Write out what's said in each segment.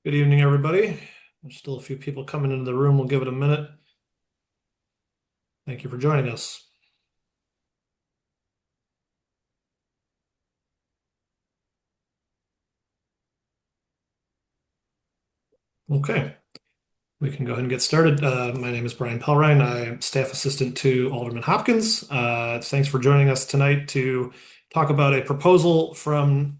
Good evening, everybody. There's still a few people coming into the room. We'll give it a minute. Thank you for joining us. Okay, we can go ahead and get started. My name is Brian Pelrine. I am staff assistant to Alderman Hopkins. Thanks for joining us tonight to talk about a proposal from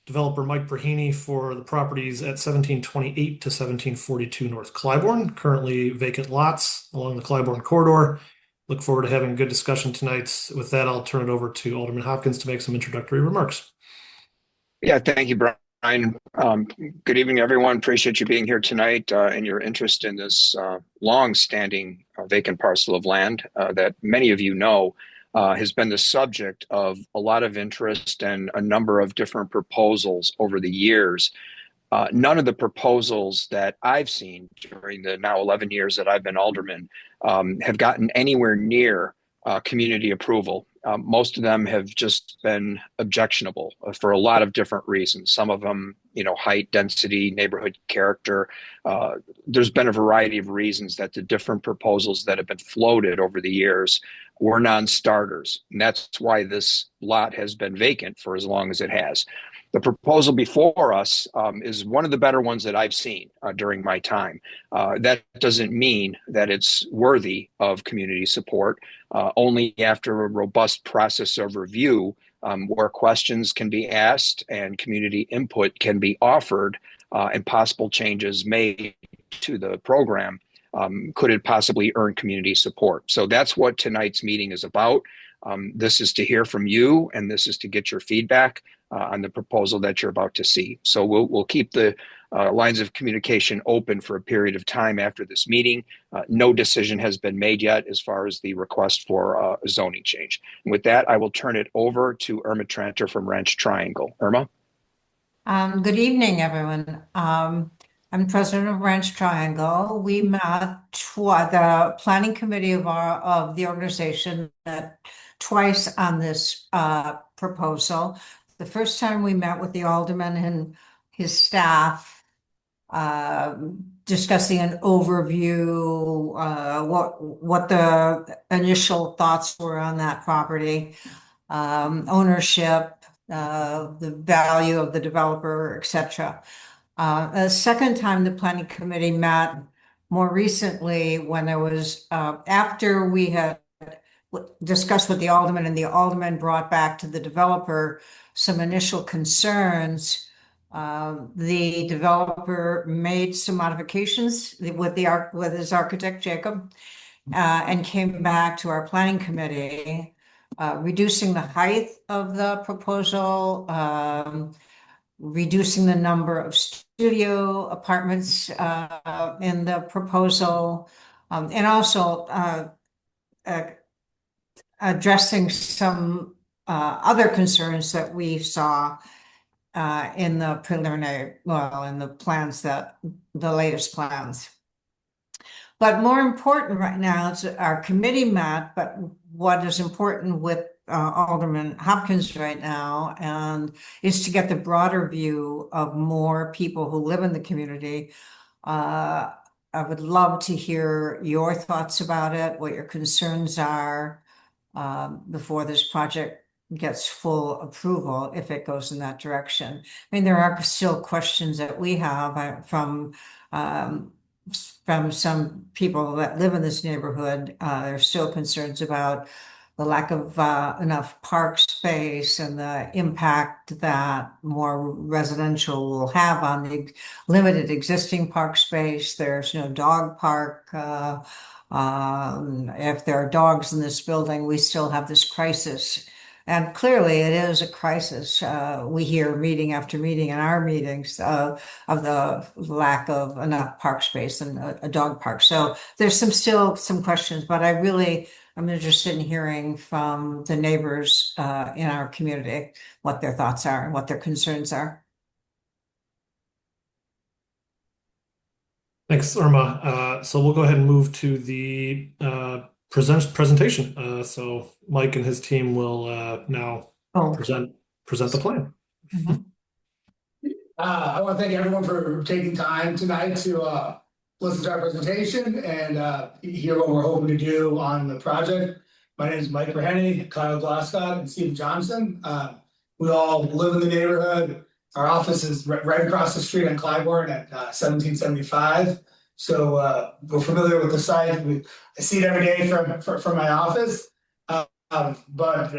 developer Mike Braheny for the properties at 1728 to 1742 North Clybourn, currently vacant lots along the Clybourn corridor. Look forward to having a good discussion tonight. With that, I'll turn it over to Alderman Hopkins to make some introductory remarks. Yeah, thank you, Brian. Good evening, everyone. Appreciate you being here tonight and your interest in this long-standing vacant parcel of land that many of you know has been the subject of a lot of interest and a number of different proposals over the years. None of the proposals that I've seen during the now 11 years that I've been alderman have gotten anywhere near community approval. Most of them have just been objectionable for a lot of different reasons. Some of them, height, density, neighborhood character. There's been a variety of reasons that the different proposals that have been floated over the years were non-starters. And that's why this lot has been vacant for as long as it has. The proposal before us is one of the better ones that I've seen during my time. That doesn't mean that it's worthy of community support. Only after a robust process of review where questions can be asked and community input can be offered and possible changes made to the program, could it possibly earn community support? So that's what tonight's meeting is about. This is to hear from you, and this is to get your feedback on the proposal that you're about to see. So we'll keep the lines of communication open for a period of time after this meeting. No decision has been made yet as far as the request for a zoning change. And with that, I will turn it over to Irma Tranter from Ranch Triangle. Irma? Good evening, everyone. I'm president of Ranch Triangle. We met the planning committee of the organization met twice on this proposal. The first time we met with the alderman and his staff, discussing an overview, what the initial thoughts were on that property, ownership, the value of the developer, etc. The second time the planning committee met more recently when there was, after we had discussed with the alderman and the alderman brought back to the developer some initial concerns, the developer made some modifications with his architect, Jacob, and came back to our planning committee, reducing the height of the proposal, reducing the number of studio apartments in the proposal, and also addressing some other concerns that we saw in the preliminary, in the plans the latest plans. But more important right now is our committee met, but what is important with Alderman Hopkins right now and is to get the broader view of more people who live in the community. I would love to hear your thoughts about it, what your concerns are before this project gets full approval, if it goes in that direction. I mean, there are still questions that we have from some people that live in this neighborhood. There's still concerns about the lack of enough park space and the impact that more residential will have on the limited existing park space. There's no dog park. If there are dogs in this building, we still have this crisis. And clearly it is a crisis. We hear meeting after meeting in our meetings of the lack of enough park space and a dog park. So there's still some questions, but I'm interested in hearing from the neighbors in our community, what their thoughts are and what their concerns are. Thanks, Irma. So we'll go ahead and move to the presentation. So Mike and his team will now Oh. present the plan. Mhm. I want to thank everyone for taking time tonight to listen to our presentation and hear what we're hoping to do on the project. My name is Mike Raheny, Kyle Glasscott, and Steve Johnson. We all live in the neighborhood. Our office is right across the street on Clybourn at 1775. So we're familiar with the site. I see it every day from my office. But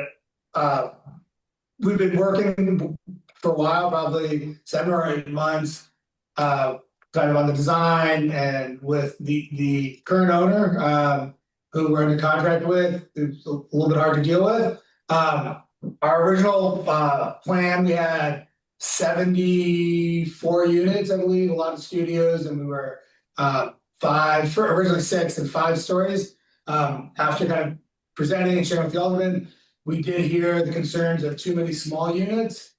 we've been working for a while, probably 7 or 8 months, kind of on the design and with the current owner, who we're under contract with. It's a little bit hard to deal with. Our original plan, we had 74 units, I believe, a lot of studios, and we were originally 6 and 5 stories. After kind of presenting and sharing with the alderman, we did hear the concerns of too many small units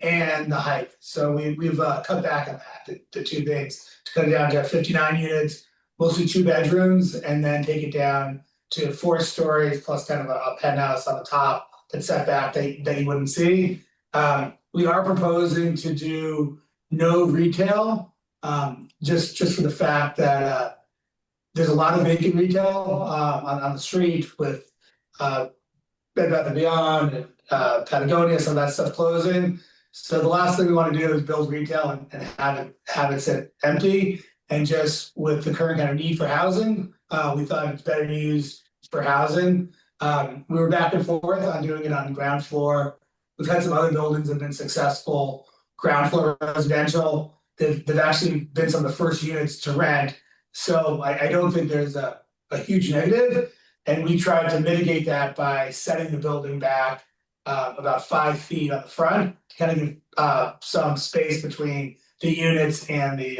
and the height. So we've cut back on that, the two things, to cut it down to 59 units, mostly 2 bedrooms, and then take it down to 4 stories plus kind of a penthouse on the top that's set back that you wouldn't see. We are proposing to do no retail, just for the fact that there's a lot of vacant retail on the street with Bed Bath & Beyond and Patagonia, some of that stuff closing. So the last thing we want to do is build retail and have it sit empty. And just with the current kind of need for housing, we thought it's better used for housing. We were back and forth on doing it on the ground floor. We've had some other buildings that have been successful, ground floor residential. They've actually been some of the first units to rent. So I don't think there's a huge negative. And we tried to mitigate that by setting the building back about 5 feet on the front to kind of give some space between the units and the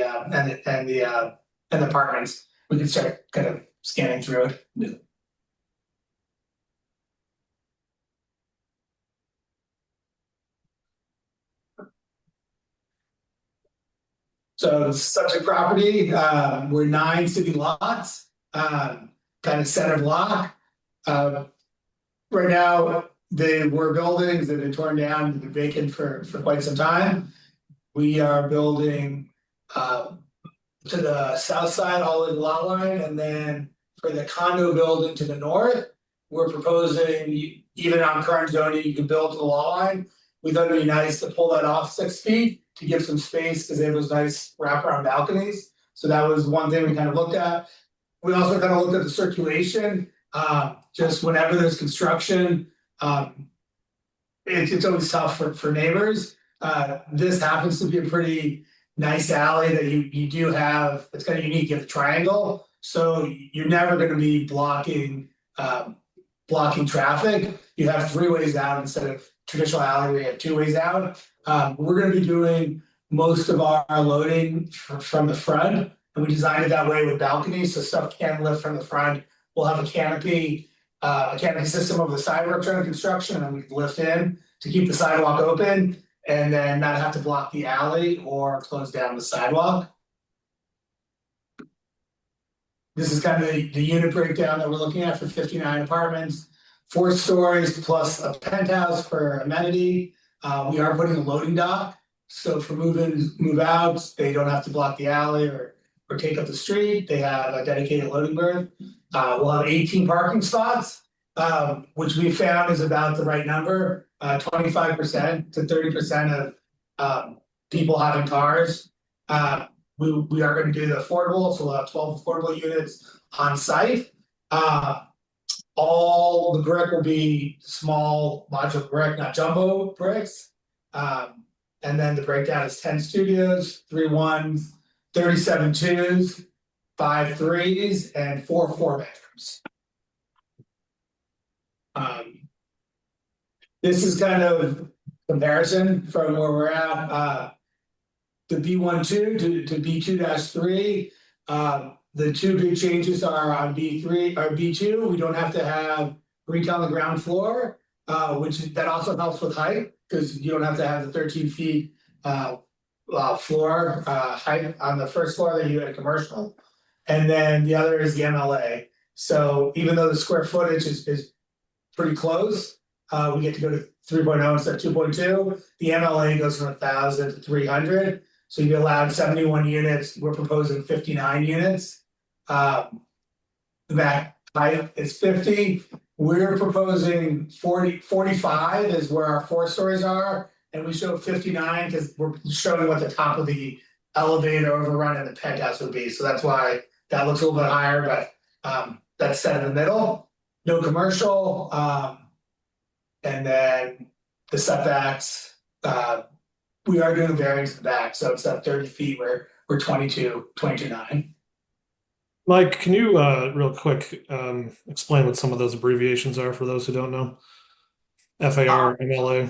apartments. We could start kind of scanning through it. Yeah. So the subject property, we're 9 city lots, kind of center block. Right now, they were buildings that have been torn down and been vacant for quite some time. We are building to the south side, all in the lot line, and then for the condo building to the north, we're proposing, even on current zoning, you can build to the lot line. We thought it'd be nice to pull that off 6 feet to give some space because they have those nice wraparound balconies. So that was one thing we kind of looked at. We also kind of looked at the circulation. Just whenever there's construction, it's always tough for neighbors. This happens to be a pretty nice alley that you do have. It's kind of unique. You have the triangle, so you're never going to be blocking traffic. You have 3 ways out instead of traditional alley where you have 2 ways out. We're going to be doing most of our loading from the front, and we designed it that way with balconies, so stuff can lift from the front. We'll have a canopy system over the sidewalk during construction, and then we can lift in to keep the sidewalk open and then not have to block the alley or close down the sidewalk. This is kind of the unit breakdown that we're looking at for 59 apartments, 4 stories plus a penthouse for amenity. We are putting a loading dock, so for move outs, they don't have to block the alley or take up the street. They have a dedicated loading berth. We'll have 18 parking spots, which we found is about the right number. 25% to 30% of people having cars. We are going to do the affordable, so we'll have 12 affordable units on site. All the brick will be small modular brick, not jumbo bricks. And then the breakdown is 10 studios, 3 1s, 37 2s, 5 3s, and 4 4-bedrooms. This is kind of comparison from where we're at. The B12 to B2-3. The 2 big changes are on B3 or B2. We don't have to have retail on the ground floor, that also helps with height because you don't have to have the 13 feet floor height on the first floor that you had commercial. And then the other is the MLA. So even though the square footage is pretty close, we get to go to 3.0 instead of 2.2. The MLA goes from 1,000 to 300. So you'd be allowed 71 units. We're proposing 59 units. The back height is 50. We're proposing 45 is where our 4 stories are. And we show 59 because we're showing what the top of the elevator overrun and the penthouse would be. So that's why that looks a little bit higher, but that's set in the middle. No commercial. And then the setbacks, we are doing a variance in the back. So it's at 30 feet where we're 22.9. Mike, can you real quick explain what some of those abbreviations are for those who don't know? FAR, MLA.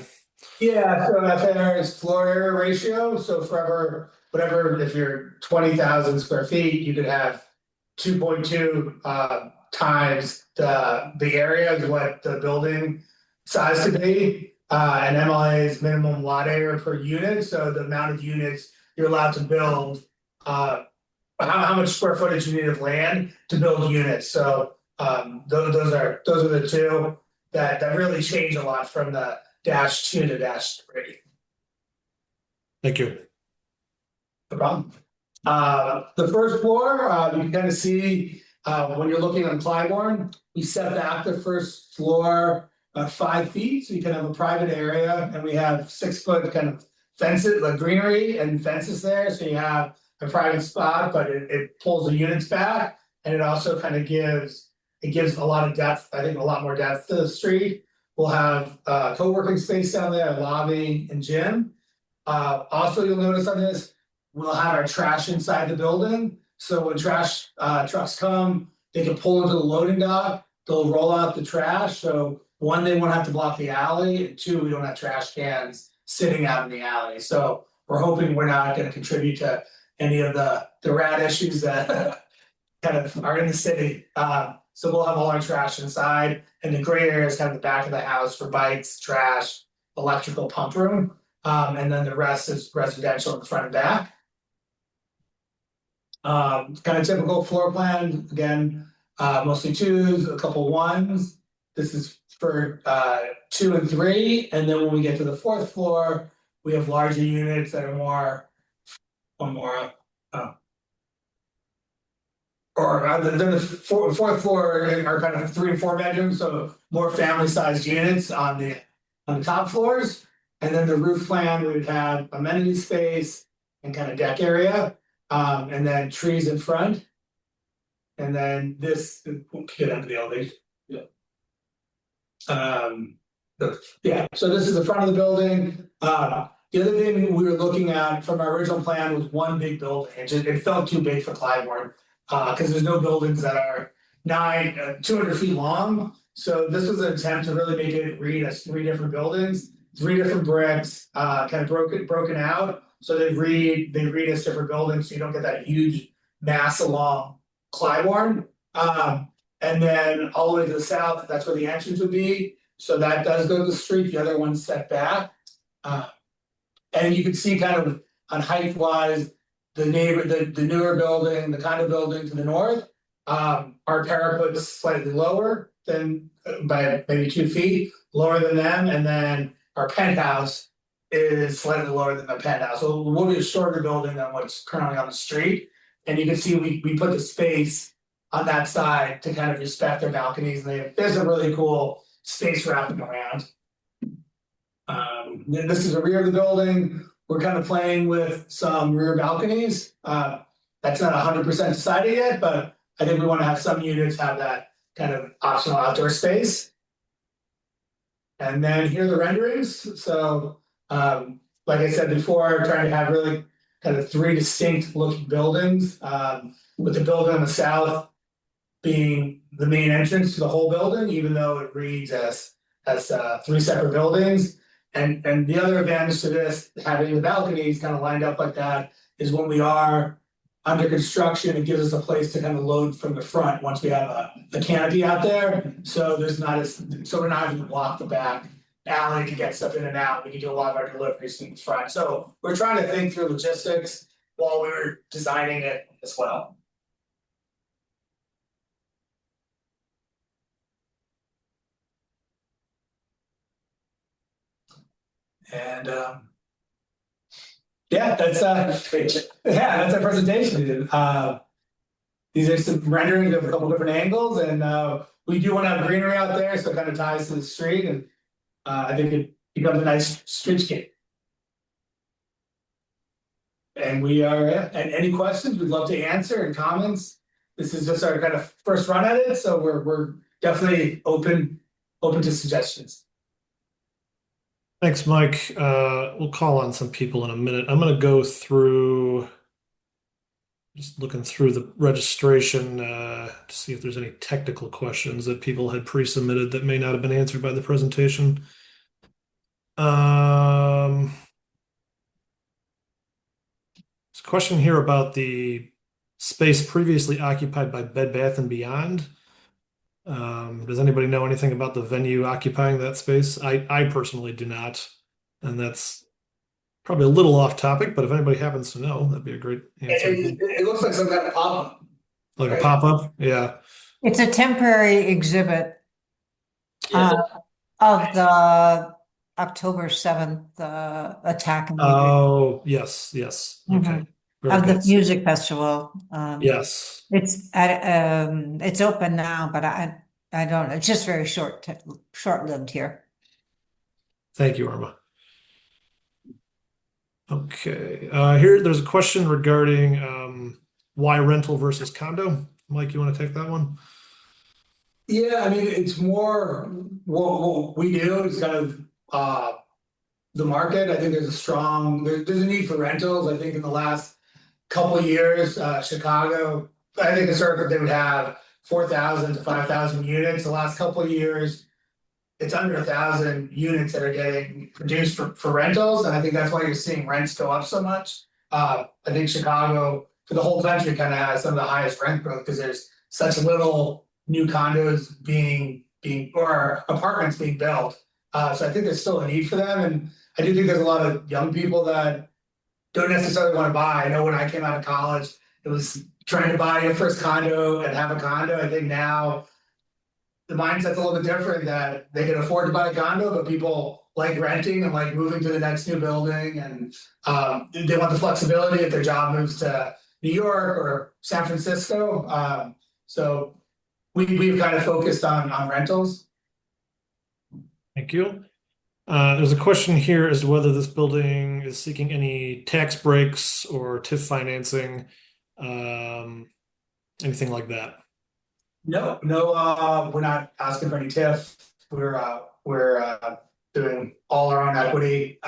Yeah, so FAR is floor area ratio. So forever, whatever, if you're 20,000 square feet, you could have 2.2 times the area is what the building size to be. And MLA is minimum lot area per unit. So the amount of units you're allowed to build, how much square footage you need of land to build units. So those are the two that really change a lot from the -2 to -3. Thank you. No problem. The first floor, you can kind of see when you're looking on Clybourn, we set back the first floor 5 feet, so you can have a private area, and we have 6-foot kind of fences, like greenery and fences there, so you have a private spot, but it pulls the units back, and it also kind of gives a lot of depth, I think a lot more depth to the street. We'll have co-working space down there, lobby and gym. Also, you'll notice on this, we'll have our trash inside the building. So when trash trucks come, they can pull into the loading dock, they'll roll out the trash. So one, they won't have to block the alley, and 2, we don't have trash cans sitting out in the alley. So we're hoping we're not going to contribute to any of the rat issues that kind of are in the city. So we'll have all our trash inside, and the gray area is kind of the back of the house for bikes, trash, electrical pump room. And then the rest is residential in the front and back. Kind of typical floor plan, again, mostly 2s, a couple 1s. This is for 2 and 3. And then when we get to the 4th floor, we have larger units that are more, one more, the 4th floor are kind of 3 and 4 bedrooms, so more family-sized units on the top floors. And then the roof plan, we would have amenity space and kind of deck area, and then trees in front. And then this, we'll get into the elevation. Yeah. Yeah, so this is the front of the building. The other thing we were looking at from our original plan was one big building. It felt too big for Clybourn. Because there's no buildings that are 200 feet long. So this was an attempt to really make it read as 3 different buildings, 3 different bricks, kind of broken out. So they read as different buildings, so you don't get that huge mass along Clybourn. And then all the way to the south, that's where the entrance would be. So that does go to the street. The other one's set back. And you can see kind of on height wise, the newer building, the condo building to the north, our parapet is slightly lower than by maybe 2 feet, lower than them, and then our penthouse is slightly lower than the penthouse. So we'll be a shorter building than what's currently on the street. And you can see we put the space on that side to kind of respect their balconies. And there's a really cool space wrapping around. This is the rear of the building. We're kind of playing with some rear balconies. That's not 100% decided yet, but I think we want to have some units have that kind of optional outdoor space. And then here are the renderings. So, like I said before, trying to have really kind of 3 distinct looking buildings, with the building on the south being the main entrance to the whole building, even though it reads as 3 separate buildings. And the other advantage to this, having the balconies kind of lined up like that, is when we are under construction, it gives us a place to kind of load from the front once we have a canopy out there. So we're not having to block the back alley to get stuff in and out. We can do a lot of our deliveries in the front. So we're trying to think through logistics while we were designing it as well. And yeah, that's our presentation. These are some renderings of a couple different angles, and we do want to have greenery out there, so it kind of ties to the street, and I think it becomes a nice streetscape. And we are, and any questions we'd love to answer and comments. This is just our kind of first run at it, so we're definitely open to suggestions. Thanks, Mike. We'll call on some people in a minute. I'm going to go through, just looking through the registration to see if there's any technical questions that people had pre-submitted that may not have been answered by the presentation. There's a question here about the space previously occupied by Bed Bath and Beyond. Does anybody know anything about the venue occupying that space? I personally do not, and that's probably a little off topic, but if anybody happens to know, that'd be a great answer. It looks like some kind of pop-up. Like a Right. pop-up? Yeah. It's a temporary exhibit Yeah. of the October 7th attack in New York, Oh, yes, yes. Okay. Very of the good. music festival. Yes. It's open now, but I don't, it's just very short-lived here. Thank you, Irma. Okay. Here, there's a question regarding why rental versus condo. Mike, you want to take that one? Yeah, I mean, it's more what we do is kind of the market. I think there's a need for rentals. I think in the last couple of years, Chicago, I think historically they would have 4,000 to 5,000 units. The last couple of years, it's under 1,000 units that are getting produced for rentals, and I think that's why you're seeing rents go up so much. I think Chicago, for the whole country, kind of has some of the highest rent growth because there's such little new condos being or apartments being built. So I think there's still a need for them, and I do think there's a lot of young people that don't necessarily want to buy. I know when I came out of college, it was trying to buy your first condo and have a condo. I think now the mindset's a little bit different that they can afford to buy a condo, but people like renting and like moving to the next new building, and they want the flexibility if their job moves to New York or San Francisco. So we've kind of focused on rentals. Thank you. There's a question here as to whether this building is seeking any tax breaks or TIF financing, anything like that. No, we're not asking for any TIF. We're doing all our own equity.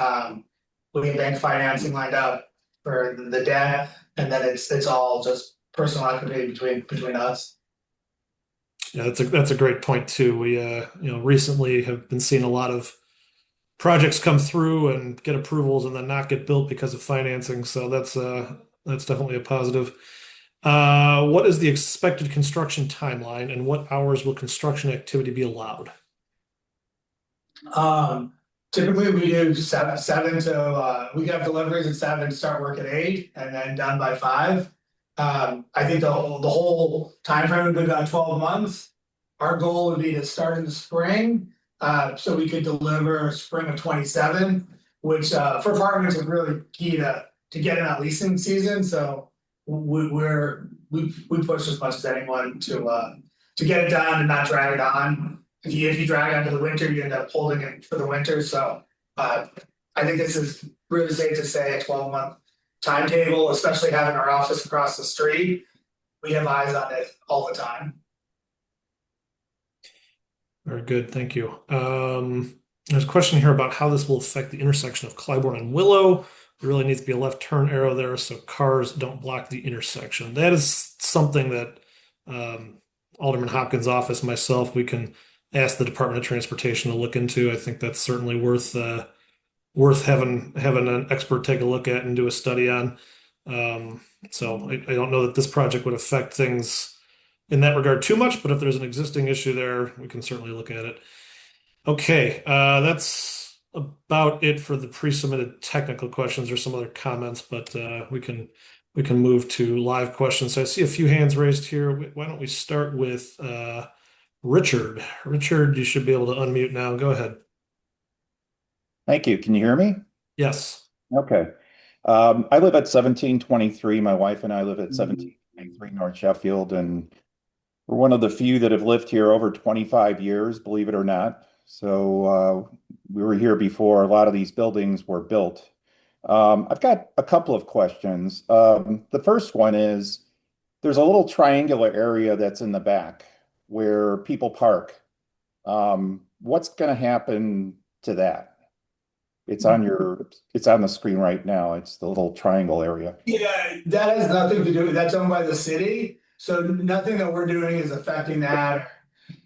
We have bank financing lined up for the debt, and then it's all just personal equity between us. Yeah, that's a great point too. We recently have been seeing a lot of projects come through and get approvals and then not get built because of financing. So that's definitely a positive. What is the expected construction timeline, and what hours will construction activity be allowed? Typically we do seven to we have deliveries at 7, start work at 8, and then done by 5. I think the whole time frame would be about 12 months. Our goal would be to start in the spring, so we could deliver spring of 27, which for apartments is really key to get in that leasing season. So we push as much as anyone to get it done and not drag it on. If you drag on to the winter, you end up holding it for the winter. So I think this is really safe to say a 12-month timetable, especially having our office across the street. We have eyes on it all the time. Very good, thank you. There's a question here about how this will affect the intersection of Clybourn and Willow. There really needs to be a left turn arrow there so cars don't block the intersection. That is something that Alderman Hopkins' office, myself, we can ask the Department of Transportation to look into. I think that's certainly worth having an expert take a look at and do a study on. So I don't know that this project would affect things in that regard too much, but if there's an existing issue there, we can certainly look at it. Okay, that's about it for the pre-submitted technical questions. There's some other comments, but we can move to live questions. So I see a few hands raised here. Why don't we start with Richard? Richard, you should be able to unmute now. Go ahead. Thank you. Can you hear me? Yes. Okay. I live at 1723. My wife and I live at 1723 North Sheffield, and we're one of the few that have lived here over 25 years, believe it or not. So we were here before a lot of these buildings were built. I've got a couple of questions. The first one is there's a little triangular area that's in the back where people park. What's going to happen to that? It's on the screen right now. It's the little triangle area. Yeah, that has nothing to do with, that's owned by the city. So nothing that we're doing is affecting that or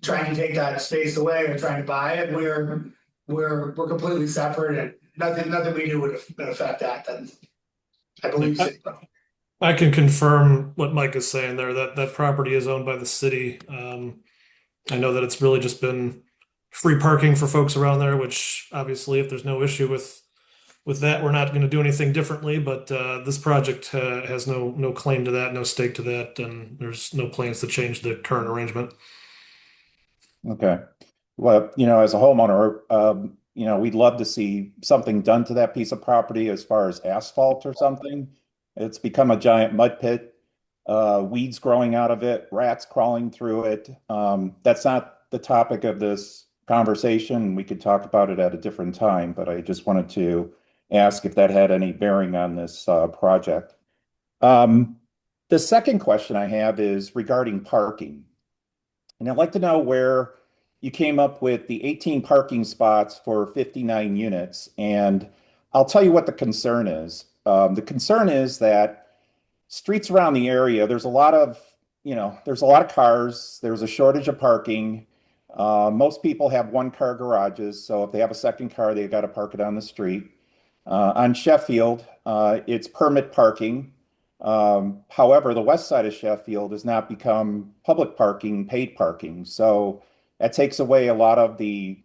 trying to take that space away or trying to buy it. We're completely separate and nothing we do would affect that then. I believe I, city. I can confirm what Mike is saying there, that that property is owned by the city. I know that it's really just been free parking for folks around there, which obviously, if there's no issue with that, we're not going to do anything differently. But this project has no claim to that, no stake to that, and there's no plans to change the current arrangement. Okay. Well, as a homeowner, we'd love to see something done to that piece of property as far as asphalt or something. It's become a giant mud pit, weeds growing out of it, rats crawling through it. That's not the topic of this conversation. We could talk about it at a different time, but I just wanted to ask if that had any bearing on this project. Um, the second question I have is regarding parking. And I'd like to know where you came up with the 18 parking spots for 59 units. And I'll tell you what the concern is. The concern is that streets around the area, there's a lot of cars. There's a shortage of parking. Most people have one car garages. So if they have a second car, they've got to park it on the street. On Sheffield, it's permit parking. However, the west side of Sheffield has not become public parking, paid parking. So that takes away a lot of the,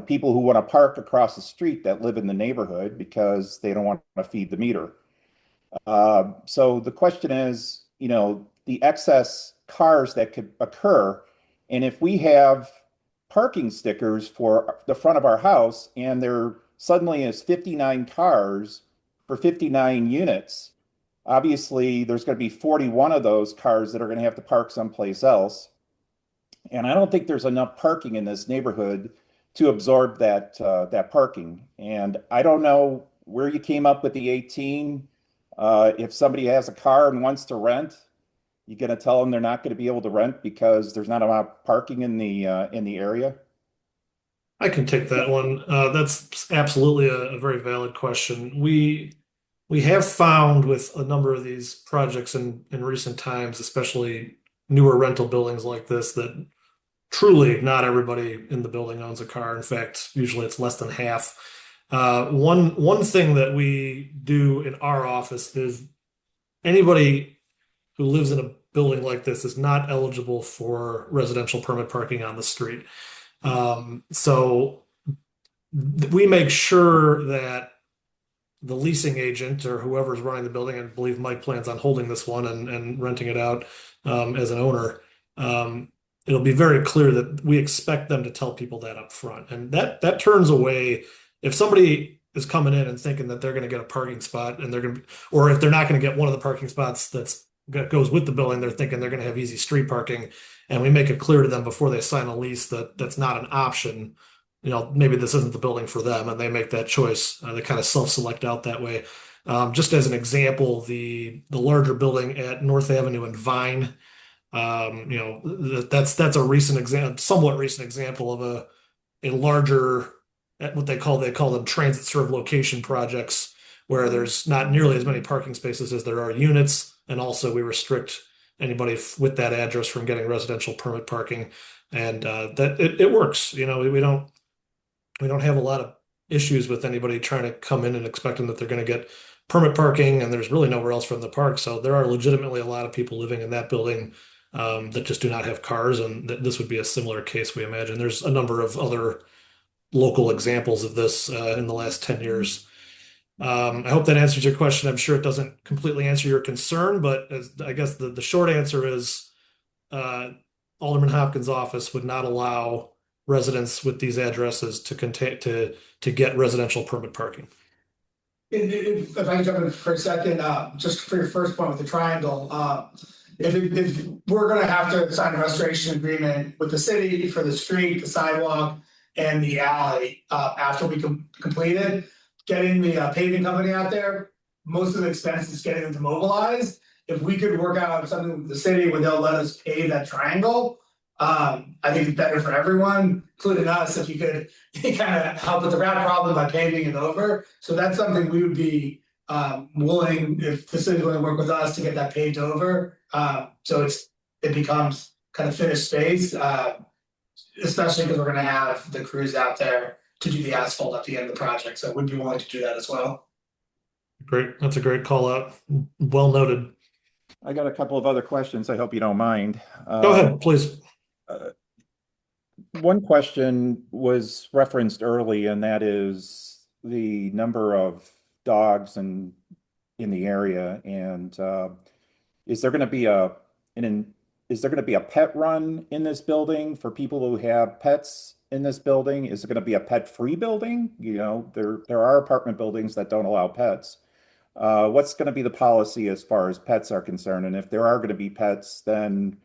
people who want to park across the street that live in the neighborhood because they don't want to feed the meter. So the question is, the excess cars that could occur, and if we have parking stickers for the front of our house and there suddenly is 59 cars for 59 units, obviously there's going to be 41 of those cars that are going to have to park someplace else. And I don't think there's enough parking in this neighborhood to absorb that parking. And I don't know where you came up with the 18. If somebody has a car and wants to rent, you're going to tell them they're not going to be able to rent because there's not enough parking in the area. I can take that one. That's absolutely a very valid question. We have found with a number of these projects in recent times, especially newer rental buildings like this, that truly not everybody in the building owns a car. In fact, usually it's less than half. One thing that we do in our office is anybody who lives in a building like this is not eligible for residential permit parking on the street. So we make sure that the leasing agent or whoever's running the building, I believe Mike plans on holding this one and renting it out as an owner. It'll be very clear that we expect them to tell people that up front, and that turns away if somebody is coming in and thinking that they're going to get a parking spot and or if they're not going to get one of the parking spots that goes with the building, they're thinking they're going to have easy street parking, and we make it clear to them before they sign a lease that that's not an option. Maybe this isn't the building for them, and they make that choice. They kind of self-select out that way. Just as an example, the larger building at North Avenue and Vine, that's a recent example, somewhat recent example of a larger what they call them transit served location projects, where there's not nearly as many parking spaces as there are units, and also we restrict anybody with that address from getting residential permit parking, and that it works. We don't have a lot of issues with anybody trying to come in and expecting that they're going to get permit parking, and there's really nowhere else from the park. So there are legitimately a lot of people living in that building that just do not have cars, and this would be a similar case, we imagine. There's a number of other local examples of this in the last 10 years. I hope that answers your question. I'm sure it doesn't completely answer your concern, but I guess the short answer is Alderman Hopkins' office would not allow residents with these addresses to get residential permit parking. If I can jump in for a second, just for your first point with the triangle, if we're gonna have to sign a restoration agreement with the city for the street, the sidewalk, and the alley, after we complete it, getting the paving company out there, most of the expense is getting them to mobilize. If we could work out something with the city where they'll let us pave that triangle, I think it's better for everyone, including us, if you could kind of help with the route problem by paving it over. So that's something we would be willing, if the city's willing to work with us to get that paved over. So it becomes kind of finished space, especially because we're gonna have the crews out there to do the asphalt at the end of the project. So we'd be willing to do that as well. Great. That's a great call out. Well noted. I got a couple of other questions. I hope you don't mind. Go ahead, please. One question was referenced early, and that is the number of dogs in the area. And is there going to be is there going to be a pet run in this building for people who have pets in this building? Is it going to be a pet-free building? You know, there are apartment buildings that don't allow pets. What's going to be the policy as far as pets are concerned? And if there are going to be pets, then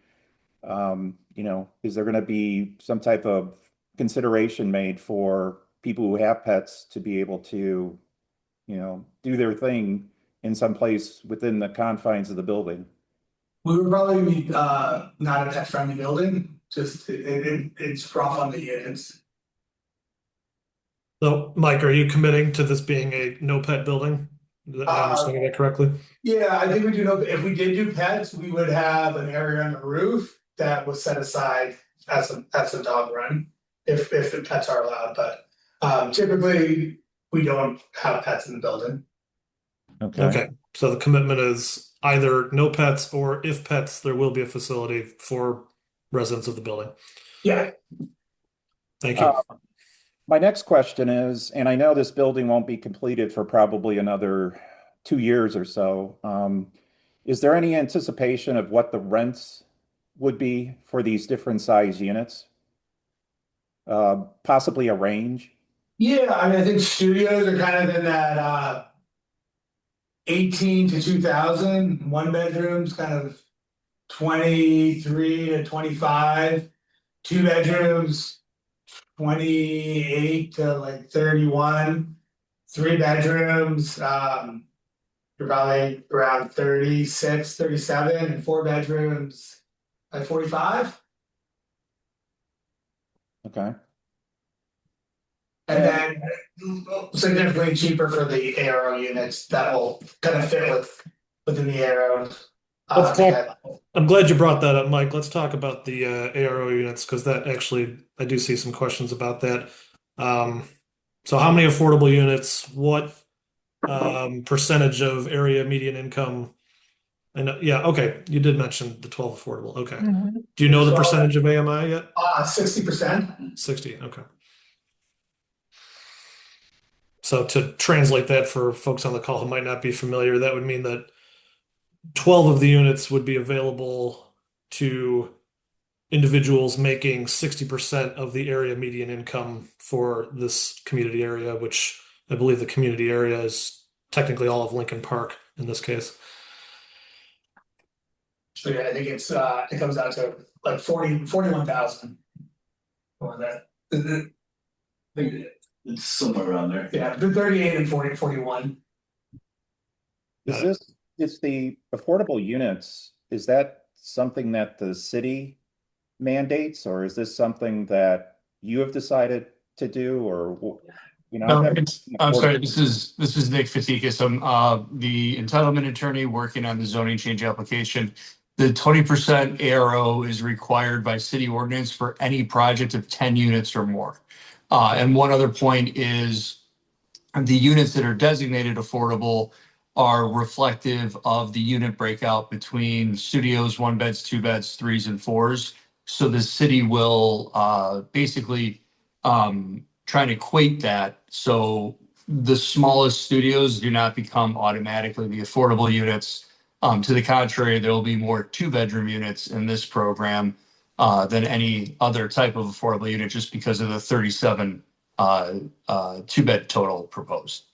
you know, is there going to be some type of consideration made for people who have pets to be able to, you know, do their thing in some place within the confines of the building? We would probably be not a pet friendly building, just it's rough on the units. So, Mike, are you committing to this being a no pet building? Am I understanding that correctly? Yeah, I think we do know, if we did do pets, we would have an area on the roof that was set aside as a dog run, if the pets are allowed, but typically we don't have pets in the building. Okay. So the commitment is either no pets, or if pets, there will be a facility for residents of the building. Yeah. Thank you. My next question is, and I know this building won't be completed for probably another 2 years or so. Is there any anticipation of what the rents would be for these different size units? Possibly a range? Yeah, I mean, I think studios are kind of in that 18 to 2,000, one bedrooms kind of 23 to 25, two bedrooms 28 to like 31, three bedrooms, you're probably around 36, 37, and four bedrooms like 45. Okay. And then significantly cheaper for the ARO units that will kind of fit within the ARO. Let's talk. I'm glad you brought that up, Mike. Let's talk about the ARO units, because that actually, I do see some questions about that. So how many affordable units? What percentage of area median income? And yeah, okay, you did mention the 12 affordable. Okay. Do you know the percentage of AMI yet? 60%. 60. Okay. So to translate that for folks on the call who might not be familiar, that would mean that 12 of the units would be available to individuals making 60% of the area median income for this community area, which I believe the community area is technically all of Lincoln Park in this case. So yeah, I think it comes out to like 41,000. Or that. I think it's somewhere around there. Yeah, the 38 and 41. Is the affordable units, is that something that the city mandates, or is this something that you have decided to do, or you know? No, I'm sorry, this is Nick Fatikas. I'm the entitlement attorney working on the zoning change application. The 20% ARO is required by city ordinance for any project of 10 units or more. And one other point is the units that are designated affordable are reflective of the unit breakout between studios, one beds, two beds, threes, and fours. So the city will basically try and equate that. So the smallest studios do not become automatically the affordable units. To the contrary, there will be more two-bedroom units in this program. than any other type of affordable unit just because of the 37 two-bed total proposed.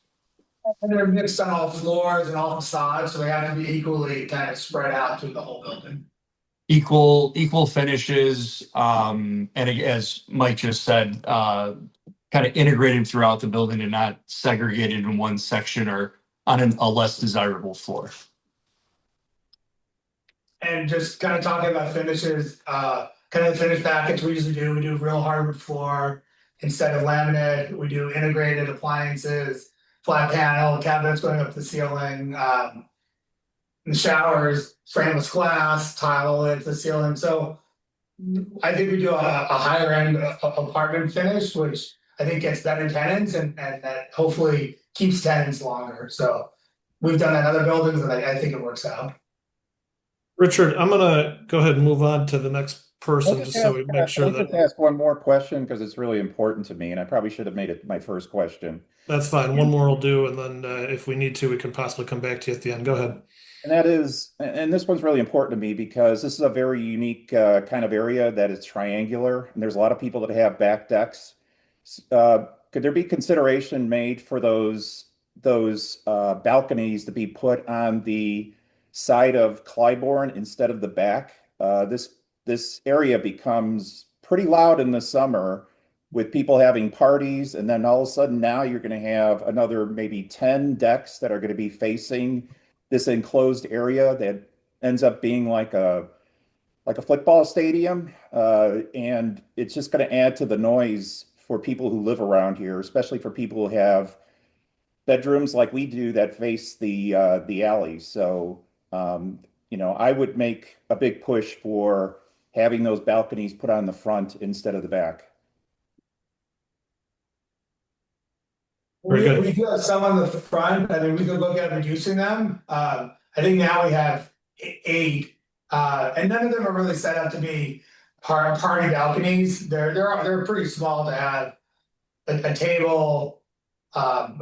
And they're mixed on all floors and all facades, so they have to be equally kind of spread out through the whole building. Equal finishes, and as Mike just said, kind of integrated throughout the building and not segregated in one section or on a less desirable floor. And just kind of talking about finishes, kind of the finish package we usually do, we do real hardwood floor instead of laminate. We do integrated appliances, flat panel, cabinets going up the ceiling, the showers, frameless glass, tile at the ceiling. So I think we do a higher end apartment finish, which I think gets better tenants and that hopefully keeps tenants longer. So we've done that in other buildings and I think it works out. Richard, I'm gonna go ahead and move on to the next person just so we make sure Can I just that ask one more question because it's really important to me, and I probably should have made it my first question. that's fine. One more will do, and then if we need to, we can possibly come back to you at the end. Go ahead. And that is, and this one's really important to me because this is a very unique kind of area that is triangular, and there's a lot of people that have back decks. Could there be consideration made for those balconies to be put on the side of Clybourn instead of the back? This area becomes pretty loud in the summer with people having parties, and then all of a sudden now you're going to have another maybe 10 decks that are going to be facing this enclosed area that ends up being like a football stadium, and it's just going to add to the noise for people who live around here, especially for people who have bedrooms like we do that face the alley. So, I would make a big push for having those balconies put on the front instead of the back. Very good. We do have some on the front. I mean, we could look at reducing them. I think now we have 8, and none of them are really set up to be party balconies. They're pretty small to have a table, a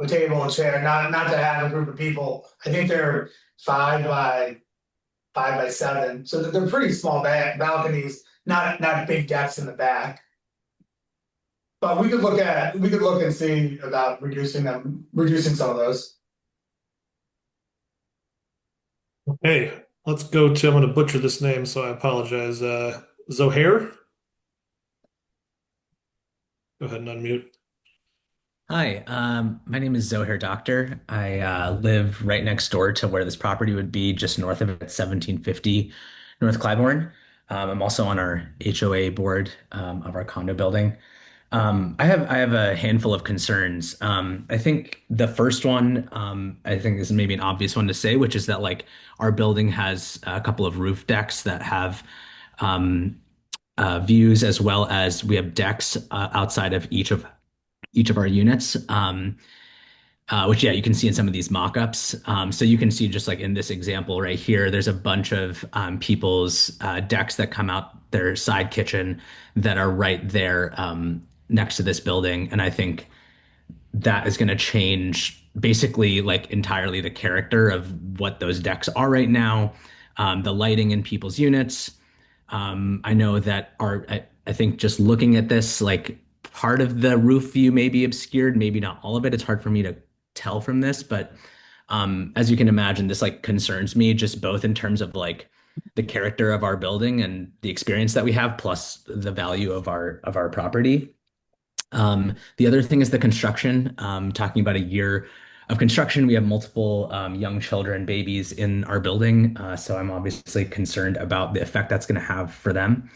chair, not to have a group of people. I think they're 5 by 7, so they're pretty small balconies, not big decks in the back. But we could look and see about reducing some of those. Okay, let's go to, I'm going to butcher this name, so I apologize. Zohair? Go ahead and unmute. Hi, my name is Zohair Doctor. I live right next door to where this property would be, just north of it, 1750 North Clybourn. I'm also on our HOA board of our condo building. I have a handful of concerns. I think the first one, I think is maybe an obvious one to say, which is that like our building has a couple of roof decks that have views, as well as we have decks outside of each of our units. Which, yeah, you can see in some of these mock-ups. So you can see just like in this example right here, there's a bunch of people's decks that come out their side kitchen that are right there next to this building. And I think that is going to change basically like entirely the character of what those decks are right now, the lighting in people's units. I know that I think just looking at this, like part of the roof view may be obscured, maybe not all of it. It's hard for me to tell from this, but as you can imagine, this like concerns me just both in terms of like the character of our building and the experience that we have, plus the value of our property. The other thing is the construction. Talking about a year of construction, we have multiple young children, babies in our building, so I'm obviously concerned about the effect that's going to have for them.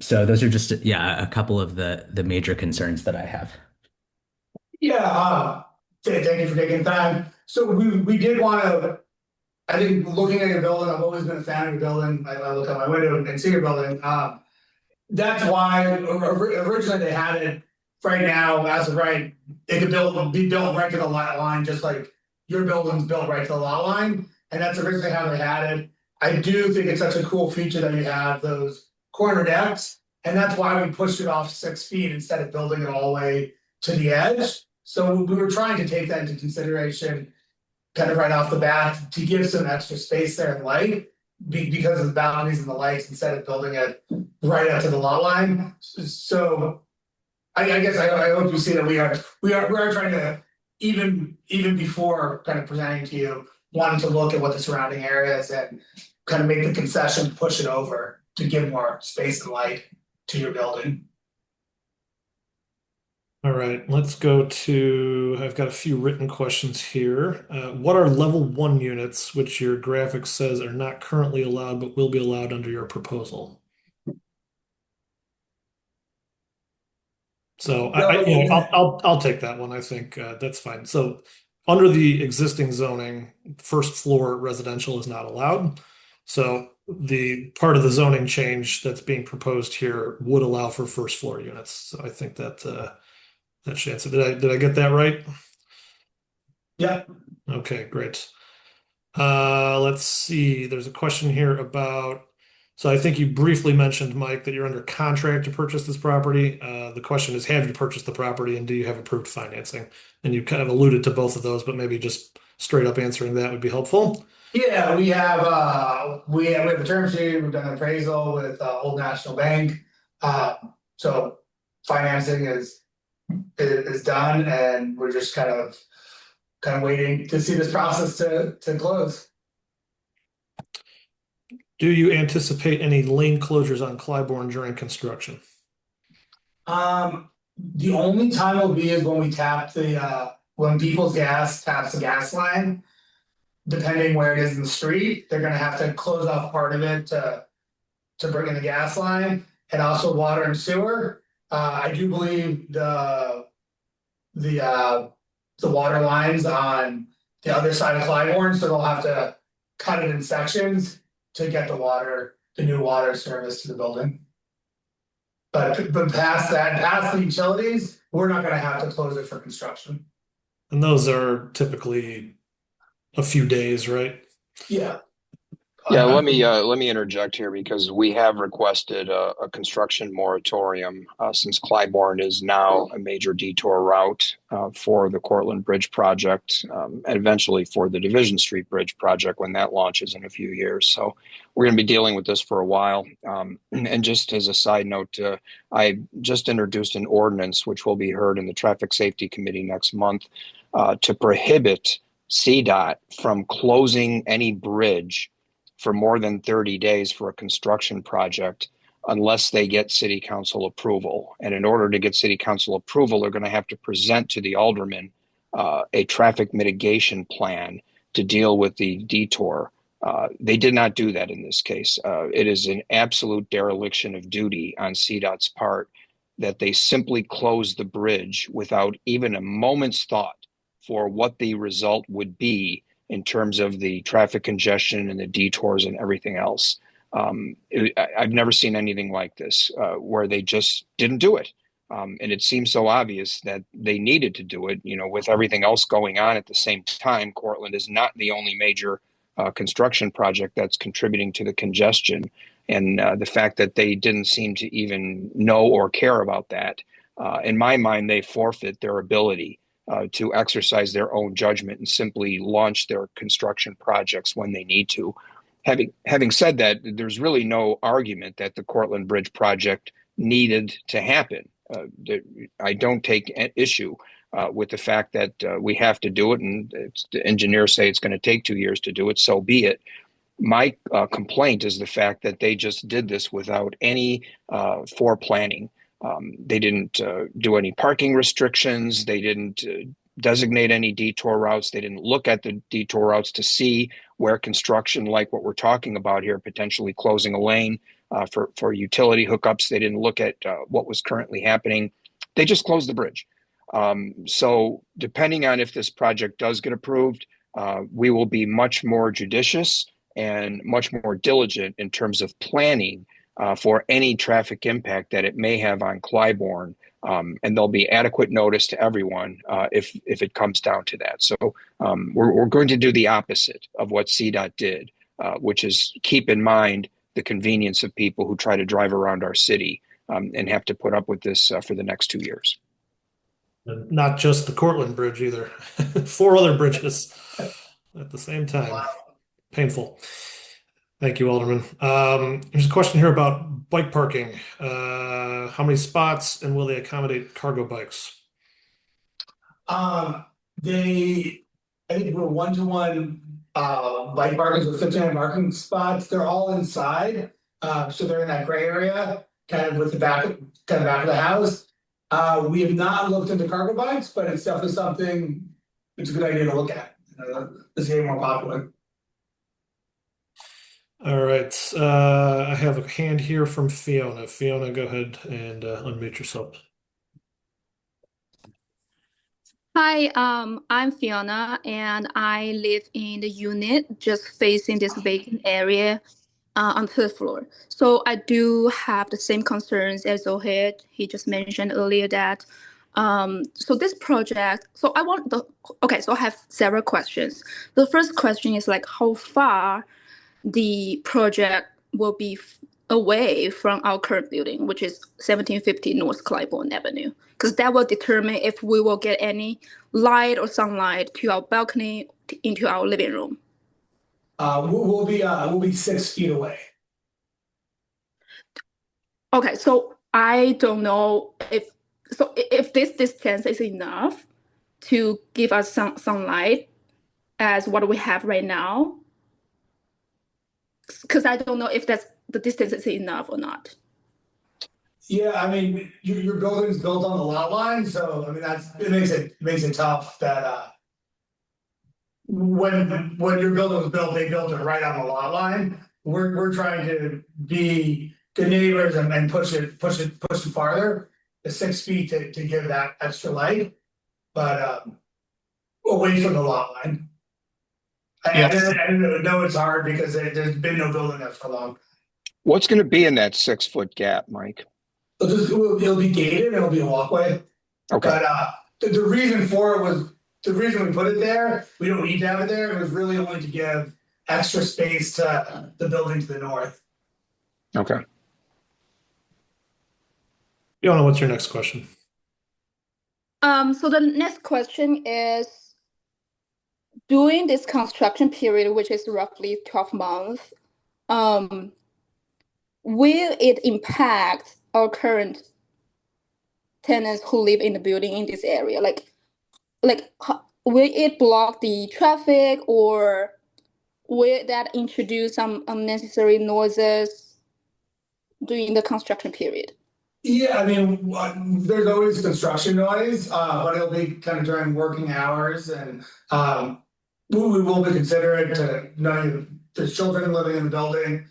So those are just, yeah, a couple of the major concerns that I have. Yeah, thank you for taking time. So we did want to. I think looking at your building, I've always been a fan of your building. I look out my window and see your building. That's why originally they had it. Right now, as of right, it could be built right to the lot line, just like your building's built right to the lot line, and that's originally how they had it. I do think it's such a cool feature that you have those corner decks, and that's why we pushed it off 6 feet instead of building it all the way to the edge. So we were trying to take that into consideration, kind of right off the bat, to give some extra space there and light. because of the balconies and the lights, instead of building it right up to the lot line. So I guess I hope you see that we are trying to, even before kind of presenting to you, wanting to look at what the surrounding areas and kind of make the concession, push it over to give more space and light to your building. All right, let's go to, I've got a few written questions here. What are level 1 units, which your graphic says are not currently allowed but will be allowed under your proposal? So I'll take that one. I think that's fine. So under the existing zoning, first floor residential is not allowed. So the part of the zoning change that's being proposed here would allow for first floor units. So I think that should answer. Did I get that right? Yeah. Okay, great. Let's see. There's a question here about, so I think you briefly mentioned, Mike, that you're under contract to purchase this property. The question is, have you purchased the property and do you have approved financing? And you kind of alluded to both of those, but maybe just straight up answering that would be helpful. Yeah, we have a term sheet. We've done an appraisal with Old National Bank. So financing is done, and we're just kind of waiting to see this process to close. Do you anticipate any lane closures on Clybourn during construction? The only time it'll be is when we tap when People's Gas taps the gas line. Depending where it is in the street, they're gonna have to close off part of it to bring in the gas line, and also water and sewer. I do believe the water lines on the other side of Clybourn, so they'll have to cut it in sections to get the new water service to the building. But past that, past the utilities, we're not gonna have to close it for construction. And those are typically a few days, right? Yeah. Yeah, let me interject here because we have requested a construction moratorium since Clybourn is now a major detour route for the Cortlandt Bridge project and eventually for the Division Street Bridge project when that launches in a few years. So we're going to be dealing with this for a while. And just as a side note, I just introduced an ordinance which will be heard in the Traffic Safety Committee next month to prohibit CDOT from closing any bridge for more than 30 days for a construction project unless they get city council approval. And in order to get city council approval, they're going to have to present to the aldermen a traffic mitigation plan to deal with the detour. They did not do that in this case. It is an absolute dereliction of duty on CDOT's part that they simply closed the bridge without even a moment's thought for what the result would be in terms of the traffic congestion and the detours and everything else. I've never seen anything like this where they just didn't do it. And it seems so obvious that they needed to do it, with everything else going on at the same time. Cortlandt is not the only major construction project that's contributing to the congestion. And the fact that they didn't seem to even know or care about that, in my mind, they forfeit their ability to exercise their own judgment and simply launch their construction projects when they need to. Having said that, there's really no argument that the Cortlandt Bridge project needed to happen. I don't take issue with the fact that we have to do it, and the engineers say it's going to take 2 years to do it, so be it. My complaint is the fact that they just did this without any foreplanning. They didn't do any parking restrictions. They didn't designate any detour routes. They didn't look at the detour routes to see where construction, like what we're talking about here, potentially closing a lane for utility hookups. They didn't look at what was currently happening. They just closed the bridge. So depending on if this project does get approved, we will be much more judicious and much more diligent in terms of planning for any traffic impact that it may have on Clybourn. And there'll be adequate notice to everyone if it comes down to that. So we're going to do the opposite of what CDOT did, which is keep in mind the convenience of people who try to drive around our city and have to put up with this for the next 2 years. And not just the Cortlandt Bridge either. 4 other bridges at the same time. Wow. Painful. Thank you, Alderman. There's a question here about bike parking. How many spots and will they accommodate cargo bikes? Um, they, I think we're one-to-one, bike parkings with 59 parking spots. They're all inside. So they're in that gray area, kind of with the back of the house. We have not looked into cargo bikes, but it's definitely something, it's a good idea to look at. It's getting more popular. All right. I have a hand here from Fiona. Fiona, go ahead and unmute yourself. Hi, I'm Fiona, and I live in the unit just facing this vacant area on the third floor. So I do have the same concerns as Zohid. He just mentioned earlier that. So this project, so I have several questions. The first question is like how far the project will be away from our current building, which is 1750 North Clybourn Avenue, because that will determine if we will get any light or sunlight to our balcony into our living room. We'll be 6 feet away. Okay, so I don't know if this distance is enough to give us some sunlight as what we have right now, because I don't know if that's the distance is enough or not. Yeah, I mean, your building's built on the lot line, so I mean, it makes it tough that, when your building was built, they built it right on the lot line. We're trying to be good neighbors and push it farther, the 6 feet to give that extra light. But away from the lot line. I know it's hard because there's been no building there for long. What's going to be in that 6 foot gap, Mike? It'll be gated and it'll be a walkway. Okay. But the reason for it was, the reason we put it there, we don't need to have it there. It was really only to give extra space to the building to the north. Okay. Fiona, what's your next question? So the next question is, during this construction period, which is roughly 12 months, will it impact our current tenants who live in the building in this area? Will it block the traffic, or will that introduce some unnecessary noises during the construction period? Yeah, I mean, there's always construction noise, but it'll be kind of during working hours, and we will be considerate to knowing there's children living in the building.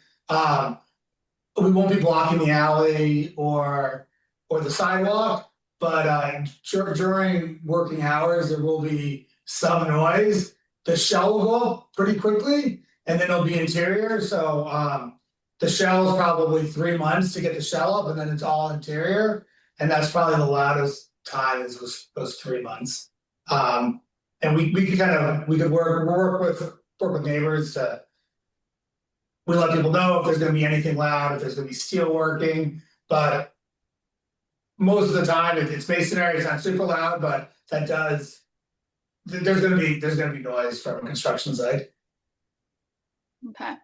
We won't be blocking the alley or the sidewalk, but during working hours, there will be some noise. The shell will go up pretty quickly, and then it'll be interior, so the shell is probably 3 months to get the shell up, and then it's all interior, and that's probably the loudest time is those 3 months. And we could work with neighbors to. We let people know if there's going to be anything loud, if there's going to be steel working, but most of the time it's masonry. It's not super loud, but there's going to be noise from a construction site. Okay.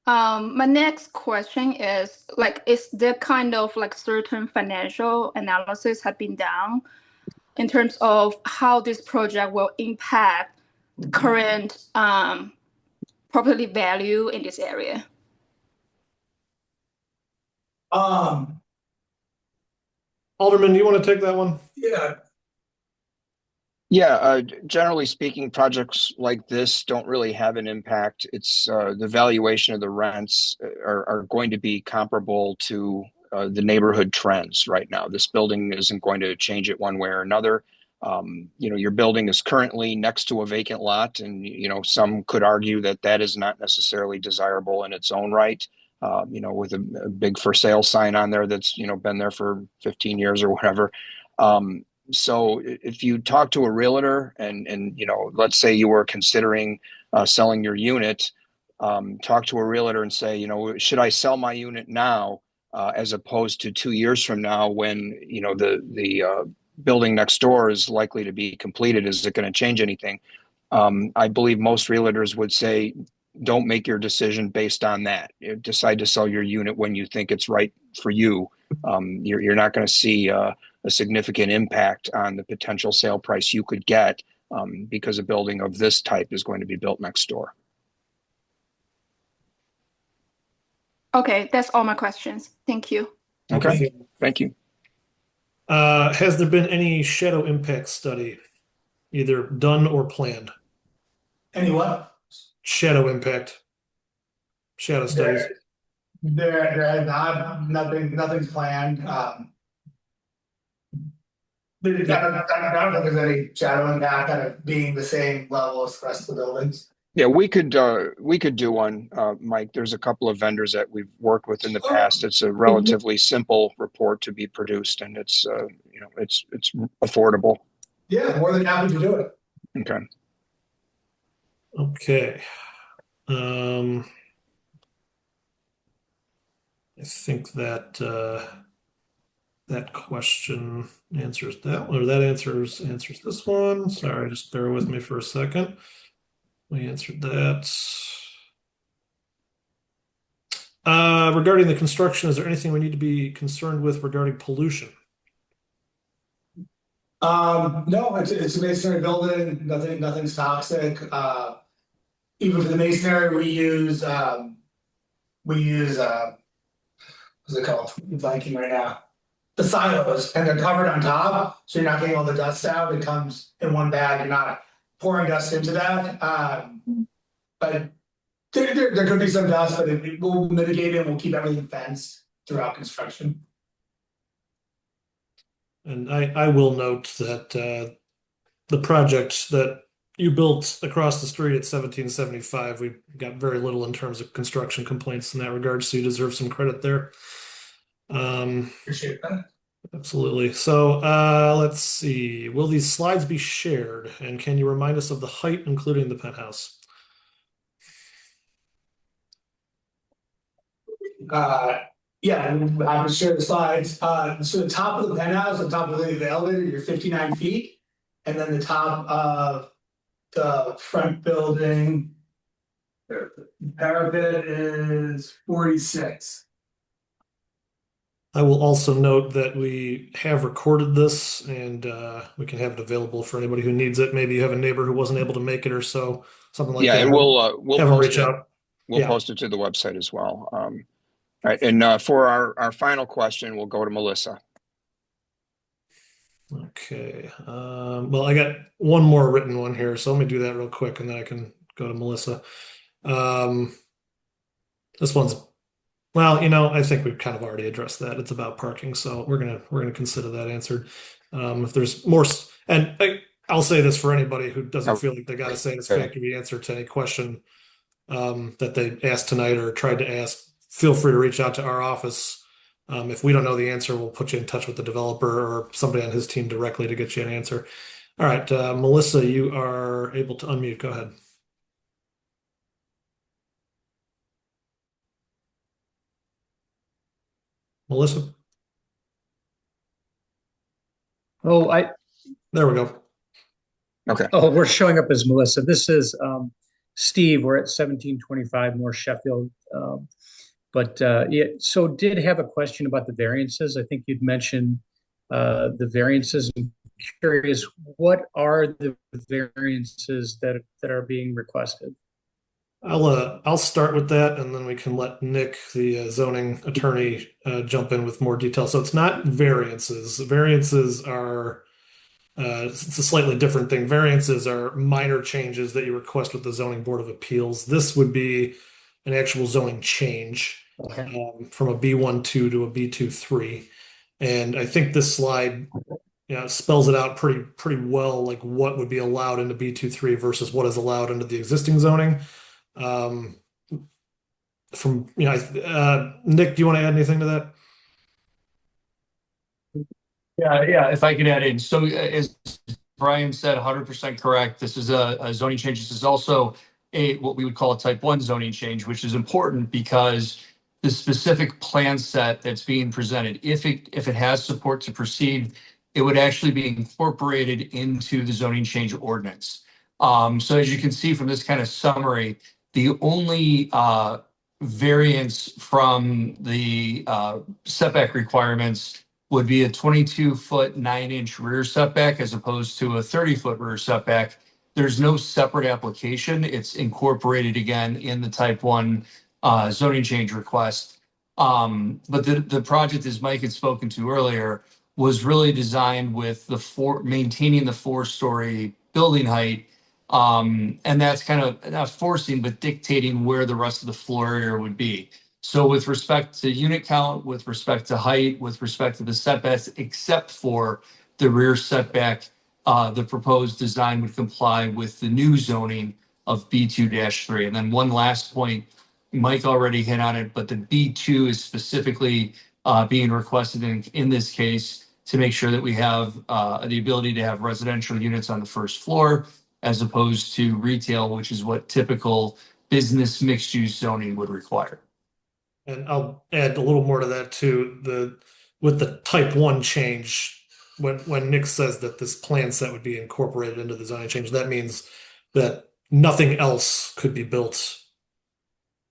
My next question is is there kind of certain financial analysis have been done in terms of how this project will impact the current property value in this area? Alderman, do you want to take that one? Yeah. Yeah, generally speaking, projects like this don't really have an impact. It's the valuation of the rents are going to be comparable to the neighborhood trends right now. This building isn't going to change it one way or another. Your building is currently next to a vacant lot, and some could argue that that is not necessarily desirable in its own right. With a big for sale sign on there that's been there for 15 years or whatever. So if you talk to a realtor and let's say you were considering selling your unit, talk to a realtor and say, should I sell my unit now as opposed to 2 years from now when the building next door is likely to be completed? Is it going to change anything? I believe most realtors would say don't make your decision based on that. You decide to sell your unit when you think it's right for you. You're not going to see a significant impact on the potential sale price you could get because a building of this type is going to be built next door. Okay, that's all my questions. Thank you. Okay, thank you. Has there been any shadow impact study, either done or planned? Any what? Shadow impact, shadow studies. There has nothing's planned. I don't think there's any shadow impact kind of being the same level as the rest of the buildings. Yeah, we could do one, Mike. There's a couple of vendors that we've worked with in the past. It's a relatively simple report to be produced, and it's it's affordable. Yeah, more than happy to do it. Okay. Okay. I think that that question answers that, or that answers this one. Sorry, just bear with me for a second. We answered that. Regarding the construction, is there anything we need to be concerned with regarding pollution? No, it's a masonry building. Nothing's toxic. Even for the masonry, we use what's it called? I'm blanking right now. The silos, and they're covered on top, so you're not getting all the dust out. It comes in one bag. You're not pouring dust into that. But there could be some dust, but we'll mitigate it. We'll keep everything fenced throughout construction. And I will note that the project that you built across the street at 1775, we got very little in terms of construction complaints in that regard, so you deserve some credit there. Appreciate that. Absolutely. So let's see. Will these slides be shared? And can you remind us of the height, including the penthouse? Yeah, I will share the slides. So the top of the penthouse, the top of the elevator, you're 59 feet. And then the top of the front building, the parapet is 46. I will also note that we have recorded this and we can have it available for anybody who needs it. Maybe you have a neighbor who wasn't able to make it or so, something like Yeah, that. and we'll have them post reach it. out. We'll Yeah. post it to the website as well. All right, and for our final question, we'll go to Melissa. Okay. Well, I got one more written one here, so let me do that real quick, and then I can go to Melissa. This one's, well, I think we've kind of already addressed that. It's about parking, so we're gonna consider that answered. If there's more, and I'll say this for anybody who doesn't feel like they got a satisfactory answer to any question that they asked tonight or tried to ask, feel free to reach out to our office. If we don't know the answer, we'll put you in touch with the developer or somebody on his team directly to get you an answer. All right, Melissa, you are able to unmute. Go ahead. Melissa? There we go. Okay. Oh, we're showing up as Melissa. This is Steve. We're at 1725 North Sheffield. Yeah, so did have a question about the variances. I think you'd mentioned the variances. I'm curious, what are the variances that are being requested? I'll start with that, and then we can let Nick, the zoning attorney, jump in with more detail. So it's not variances. Variances are it's a slightly different thing. Variances are minor changes that you request with the Zoning Board of Appeals. This would be an actual zoning change from a B12 to a B23. And I think this slide spells it out pretty well, like what would be allowed into B23 versus what is allowed under the existing zoning. Nick, do you want to add anything to that? Yeah, if I could add in. So as Brian said, 100% correct. This is a zoning change. This is also what we would call a type 1 zoning change, which is important because the specific plan set that's being presented, if it has support to proceed, it would actually be incorporated into the zoning change ordinance. So as you can see from this kind of summary, The only variance from the setback requirements would be a 22-foot 9-inch rear setback as opposed to a 30-foot rear setback. There's no separate application. It's incorporated again in the type 1 zoning change request. But the project, as Mike had spoken to earlier, was really designed with maintaining the 4-story building height. And that's kind of not forcing, but dictating where the rest of the floor area would be. So with respect to unit count, with respect to height, with respect to the setbacks, except for the rear setback, the proposed design would comply with the new zoning of B2-3. And then one last point, Mike already hit on it, but the B2 is specifically being requested in this case to make sure that we have the ability to have residential units on the first floor as opposed to retail, which is what typical business mixed-use zoning would require. And I'll add a little more to that too. With the type 1 change, when Nick says that this plan set would be incorporated into the design change, that means that nothing else could be built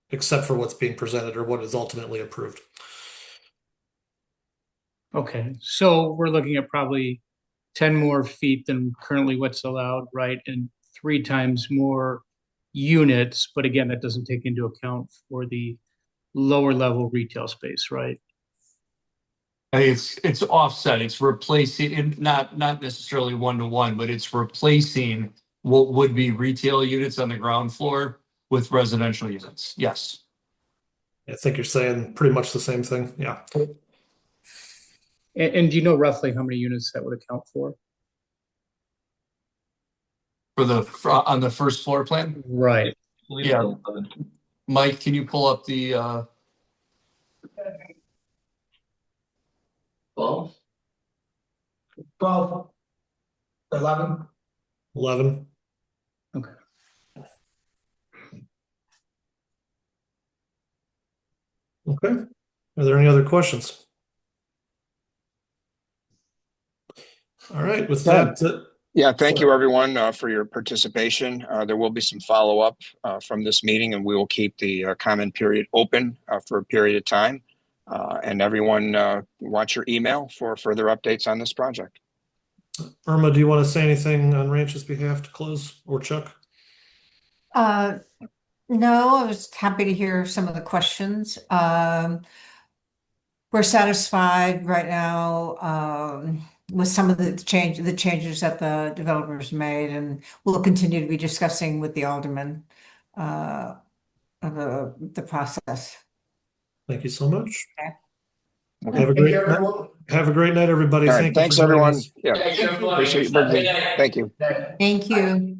except for what's being presented or what is ultimately approved. Okay, so we're looking at probably 10 more feet than currently what's allowed, right? And 3 times more units, but again, that doesn't take into account for the lower level retail space, right? It's offset. It's replacing, and not necessarily 1-to-1, but it's replacing what would be retail units on the ground floor with residential units. Yes. I think you're saying pretty much the same thing. Yeah. And do you know roughly how many units that would account for? On the first floor plan? Right. Yeah. Mike, can you pull up the 12, 12, 11. 11. Okay. Okay. Are there any other questions? All right. With that, Yeah, thank you everyone for your participation. There will be some follow-up from this meeting, and we will keep the comment period open for a period of time. And everyone watch your email for further updates on this project. Irma, do you want to say anything on Ranch's behalf to close, or Chuck? No, I was happy to hear some of the questions. We're satisfied right now with some of the changes that the developers made, and we'll continue to be discussing with the aldermen of the process. Thank you so much. Okay. Have a Thank great you, night. everyone. Have a great night, everybody. All right, Thank you thanks for joining everyone. us. Yeah, Thank you. appreciate you. Thank you. Thank you.